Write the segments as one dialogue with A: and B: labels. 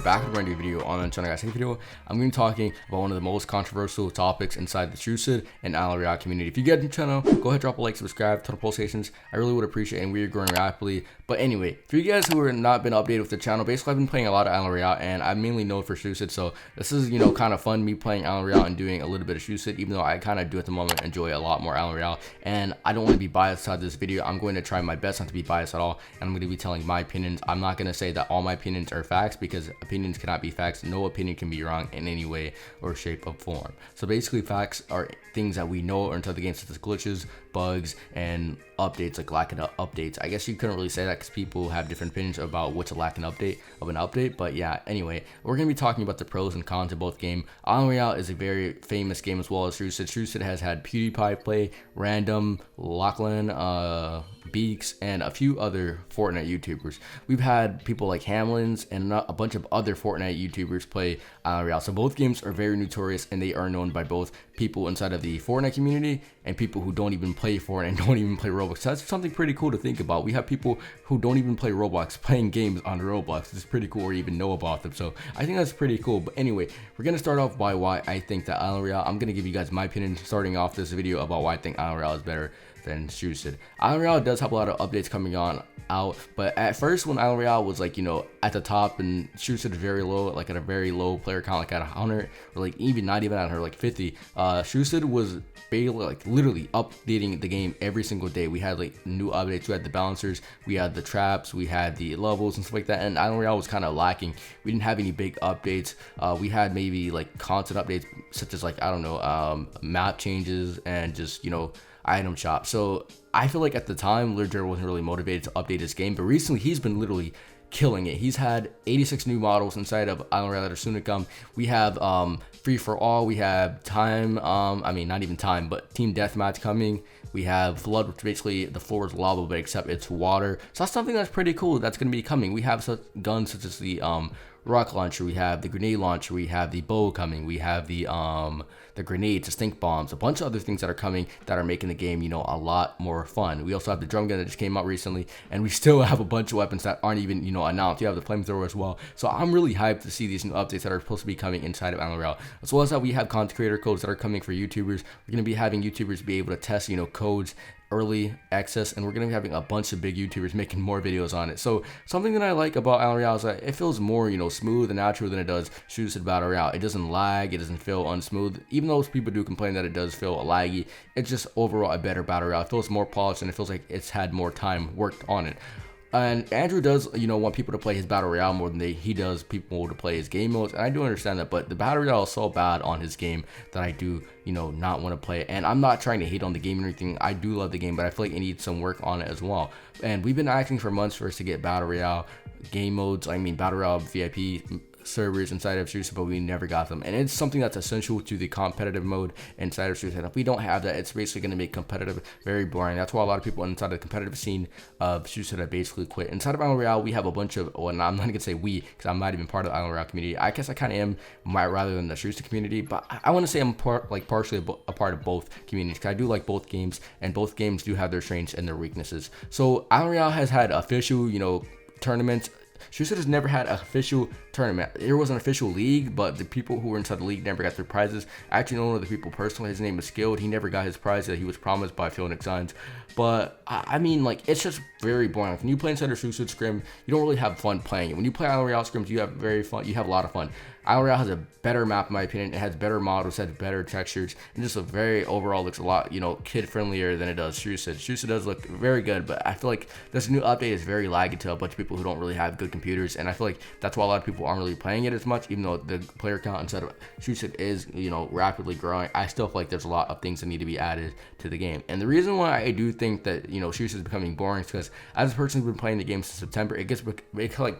A: back with a brand new video on the channel, guys. Today's video, I'm going to be talking about one of the most controversial topics inside the Strucid and Islandroyale community. If you get to the channel, go ahead, drop a like, subscribe, turn on post notifications. I really would appreciate it, and we are growing rapidly. But anyway, for you guys who are not been updated with the channel, basically I've been playing a lot of Islandroyale, and I'm mainly known for Strucid, so this is, kind of fun, me playing Islandroyale and doing a little bit of Strucid, even though I kind of do at the moment enjoy a lot more Islandroyale, and I don't want to be biased out of this video. I'm going to try my best not to be biased at all, and I'm going to be telling my opinions. I'm not going to say that all my opinions are facts, because opinions cannot be facts. No opinion can be wrong in any way or shape or form. So basically, facts are things that we know are inside the game, such as glitches, bugs, and updates, like lacking updates. I guess you couldn't really say that because people have different opinions about what's a lacking update of an update. But yeah, anyway, we're gonna be talking about the pros and cons of both game. Royale is a very famous game as well as Strucid. Strucid has had PewDiePie play, Random, Lachlan, Beaks, and a few other Fortnite YouTubers. We've had people like Hamlins and a bunch of other Fortnite YouTubers play Royale. So both games are very notorious, and they are known by both people inside of the Fortnite community and people who don't even play Fortnite and don't even play Roblox. So that's something pretty cool to think about. We have people who don't even play Roblox playing games on Roblox. It's pretty cool or even know about them. So I think that's pretty cool. But anyway, we're gonna start off by why I think that Royale. I'm gonna give you guys my opinion starting off this video about why I think Royale is better than Strucid. Royale does have a lot of updates coming out, but at first when Royale was like, at the top and Strucid is very low, like at a very low player count, like at 100 or like even not even at her like 50, Strucid was barely, like literally updating the game every single day. We had like new updates. We had the balancers, we had the traps, we had the levels and stuff like that, and Royale was kind of lacking. We didn't have any big updates. We had maybe like content updates such as like, I don't know, map changes and just, item shop. So I feel like at the time Islandroyale wasn't really motivated to update his game, but recently he's been literally killing it. He's had 86 new models inside of Islandroyale that are soon to come. We have free for all, we have time, I mean not even time, but team deathmatch coming. We have flood, which basically the floor is lava, but except it's water. So that's something that's pretty cool that's going to be coming. We have such guns such as the rocket launcher, we have the grenade launcher, we have the bow coming, we have the grenades, the stink bombs, a bunch of other things that are coming that are making the game, a lot more fun. We also have the drum gun that just came out recently, and we still have a bunch of weapons that aren't even, announced. You have the flamethrower as well. So I'm really hyped to see these new updates that are supposed to be coming inside of Islandroyale. As well as that, we have content creator codes that are coming for YouTubers. We're going to be having YouTubers be able to test, codes, early access, and we're going to be having a bunch of big YouTubers making more videos on it. So something that I like about Royale is that it feels more, smooth and natural than it does Strucid Battle Royale. It doesn't lag, it doesn't feel unsmooth. Even though people do complain that it does feel laggy, it's just overall a better Battle Royale. It feels more polished, and it feels like it's had more time worked on it. And Andrew does, want people to play his Battle Royale more than he does people to play his game modes. And I do understand that, but the Battle Royale is so bad on his game that I do, not want to play it. And I'm not trying to hate on the game or anything. I do love the game, but I feel like it needs some work on it as well. And we've been asking for months for us to get Battle Royale game modes. I mean, Battle Royale VIP servers inside of Strucid, but we never got them, and it's something that's essential to the competitive mode inside of Strucid. If we don't have that, it's basically going to make competitive very boring. That's why a lot of people inside of the competitive scene of Strucid have basically quit. Inside of Islandroyale, we have a bunch of, well, I'm not gonna say we, because I'm not even part of the Islandroyale community. I guess I kind of am, rather than the Strucid community, but I want to say I'm partially a part of both communities, because I do like both games, and both games do have their strengths and their weaknesses. So Islandroyale has had official, tournaments. Strucid has never had an official tournament. There was an official league, but the people who were inside the league never got their prizes. I actually know one of the people personally. His name is Skilled. He never got his prize that he was promised by Phoenix Signs. But I mean, like, it's just very boring. When you play inside of Strucid Scrim, you don't really have fun playing it. When you play Royale Scrims, you have a lot of fun. Royale has a better map, in my opinion. It has better models, has better textures, and just a very overall looks a lot, kid friendlier than it does Strucid. Strucid does look very good, but I feel like this new update is very laggy to a bunch of people who don't really have good computers, and I feel like that's why a lot of people aren't really playing it as much, even though the player count inside of Strucid is, rapidly growing. I still feel like there's a lot of things that need to be added to the game, and the reason why I do think that, Strucid is becoming boring is because as a person who's been playing the game since September, it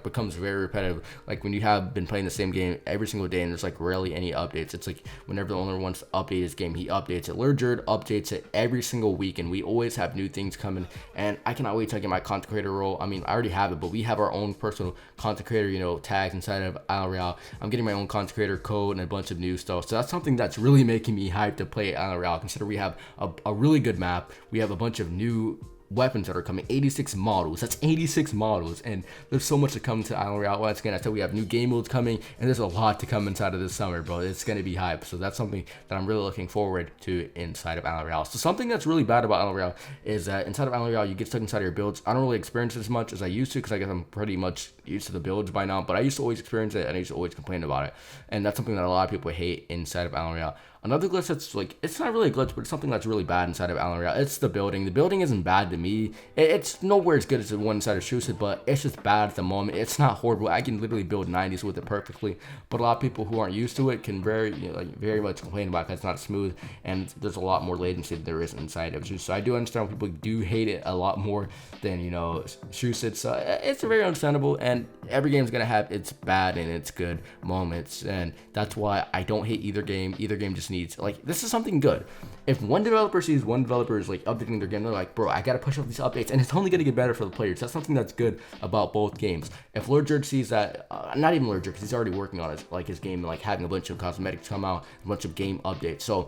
A: becomes very repetitive. Like when you have been playing the same game every single day and there's like rarely any updates. It's like whenever the owner wants to update his game, he updates it. Islandroyale updates it every single week, and we always have new things coming, and I cannot wait to get my content creator role. I mean, I already have it, but we have our own personal content creator, tags inside of Royale. I'm getting my own content creator code and a bunch of new stuff, so that's something that's really making me hyped to play Royale. Consider we have a really good map, we have a bunch of new weapons that are coming, 86 models. That's 86 models, and there's so much to come to Islandroyale. Once again, I said we have new game modes coming, and there's a lot to come inside of this summer, bro. It's gonna be hype. So that's something that I'm really looking forward to inside of Islandroyale. So something that's really bad about Islandroyale is that inside of Islandroyale, you get stuck inside of your builds. I don't really experience it as much as I used to, because I guess I'm pretty much used to the builds by now, but I used to always experience it, and I used to always complain about it. And that's something that a lot of people hate inside of Islandroyale. Another glitch that's like, it's not really a glitch, but it's something that's really bad inside of Islandroyale. It's the building. The building isn't bad to me. It's nowhere as good as the one inside of Strucid, but it's just bad at the moment. It's not horrible. I can literally build 90s with it perfectly, but a lot of people who aren't used to it can very much complain about it because it's not smooth, and there's a lot more latency than there is inside of Strucid. So I do understand people do hate it a lot more than, Strucid. So it's very understandable, and every game's gonna have its bad and its good moments, and that's why I don't hate either game. Either game just needs, like, this is something good. If one developer sees one developer is like updating their game, they're like, bro, I gotta push out these updates, and it's only gonna get better for the players. That's something that's good about both games. If Lord Jerk sees that, not even Lord Jerk, because he's already working on his game, like having a bunch of cosmetics come out, a bunch of game updates. So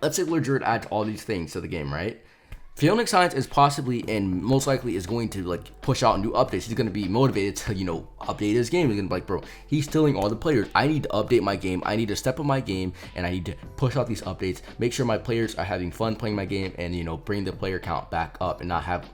A: let's say Lord Jerk adds all these things to the game, right? Fionic Science is possibly and most likely is going to like push out new updates. He's going to be motivated to, update his game. He's going to be like, bro, he's stealing all the players. I need to update my game. I need to step up my game, and I need to push out these updates, make sure my players are having fun playing my game, and, bring the player count back up and not have,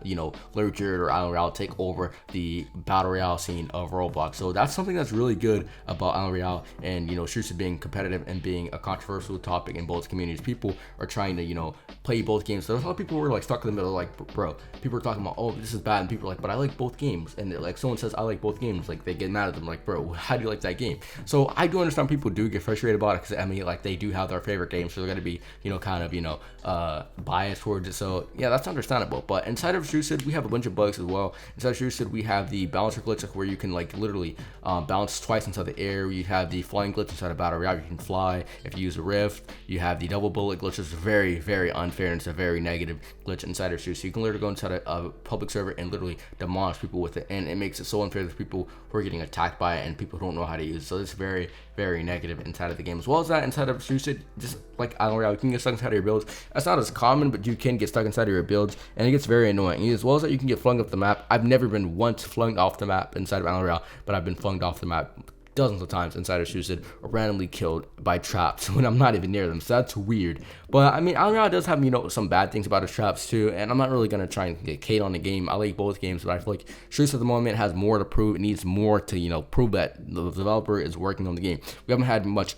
A: Lurgered or Islandroyale take over the Battle Royale scene of Roblox. So that's something that's really good about Islandroyale, and, Strucid being competitive and being a controversial topic in both communities. People are trying to, play both games. So there's a lot of people who are like stuck in the middle, like, bro, people are talking about, oh, this is bad, and people are like, but I like both games, and like someone says I like both games, like they get mad at them, like, bro, how do you like that game? So I do understand people do get frustrated about it, because I mean, like, they do have their favorite games, so they're gonna be, kind of, biased towards it. So yeah, that's understandable. But inside of Strucid, we have a bunch of bugs as well. Inside of Strucid, we have the balancer glitch, like, where you can like literally bounce twice inside the air. You have the flying glitch inside of Battle Royale. You can fly if you use a rift. You have the double bullet glitch, which is very, very unfair, and it's a very negative glitch inside of Strucid. So you can literally go inside a public server and literally demolish people with it, and it makes it so unfair to people who are getting attacked by it and people who don't know how to use it. So it's very, very negative inside of the game. As well as that, inside of Strucid, just like Islandroyale, you can get stuck inside of your builds. That's not as common, but you can get stuck inside of your builds, and it gets very annoying. As well as that, you can get flung off the map. I've never been once flung off the map inside of Islandroyale, but I've been flung off the map dozens of times inside of Strucid, or randomly killed by traps when I'm not even near them. So that's weird. But I mean, Islandroyale does have, some bad things about its traps too, and I'm not really gonna try and get Kate on the game. I like both games, but I feel like Strucid at the moment has more to prove. It needs more to, prove that the developer is working on the game. We haven't had much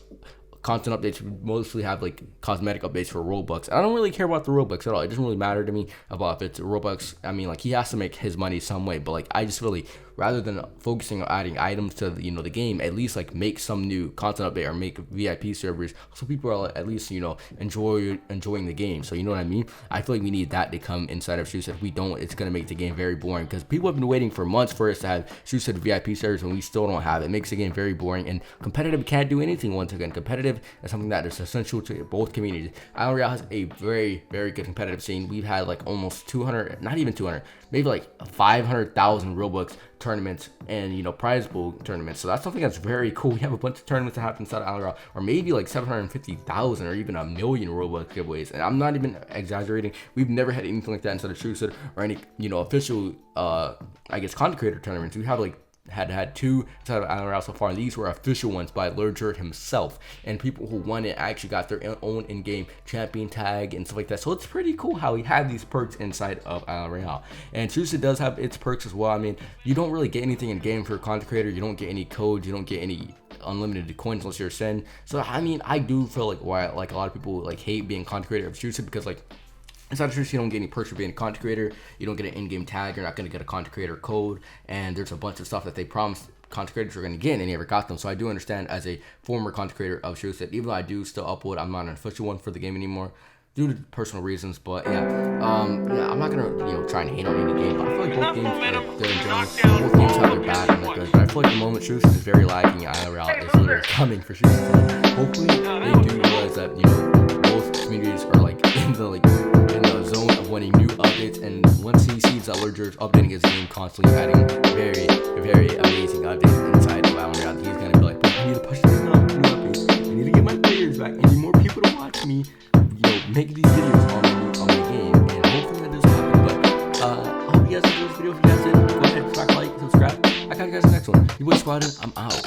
A: content updates. We mostly have like cosmetic updates for Roblox. I don't really care about the Roblox at all. It doesn't really matter to me about if it's Roblox. I mean, like, he has to make his money some way, but like, I just really, rather than focusing on adding items to the, the game, at least like make some new content update or make VIP servers so people are at least, enjoying the game. So you know what I mean? I feel like we need that to come inside of Strucid. If we don't, it's gonna make the game very boring, because people have been waiting for months for us to have Strucid VIP servers, and we still don't have it. It makes the game very boring, and competitive can't do anything. Once again, competitive is something that is essential to both communities. Islandroyale has a very, very good competitive scene. We've had like almost 200, not even 200, maybe like 500,000 Roblox tournaments and prize pool tournaments. So that's something that's very cool. We have a bunch of tournaments that happen inside of Islandroyale, or maybe like 750,000 or even 1 million Roblox giveaways. And I'm not even exaggerating. We've never had anything like that inside of Strucid, or any official I guess content creator tournaments. We have like had two inside of Islandroyale so far, and these were official ones by Lurgered himself, and people who won it actually got their own in-game champion tag and stuff like that. So it's pretty cool how he had these perks inside of Islandroyale. And Strucid does have its perks as well. I mean, you don't really get anything in game for a content creator. You don't get any codes. You don't get any unlimited coins unless you're a Sin. So I mean, I do feel like why like a lot of people like hate being content creator of Strucid, because like, inside of Strucid, you don't get any perks for being a content creator. You don't get an in-game tag. You're not going to get a content creator code. And there's a bunch of stuff that they promised content creators are going to get, and they never got them. So I do understand, as a former content creator of Strucid, even though I do still upload, I'm not an official one for the game anymore due to personal reasons. But yeah, I'm not gonna try and hate on any game, but I feel like both games are good in general. Both games have their bad and their good, but I feel like the moment Strucid is very lacking, Islandroyale is literally coming for Strucid. Hopefully they do realize that both communities are like in the zone of wanting new updates, and once he sees that Lurgered updating his game constantly, adding very, very amazing updates inside of Islandroyale, he's gonna be like, I need to push this new updates. I need to get my players back. I need more people to watch me, make these videos on my game, and hopefully that does happen. But you guys enjoyed this video. If you guys did, go ahead, smack like, subscribe. I got you guys in the next one. You boy Squad, I'm out.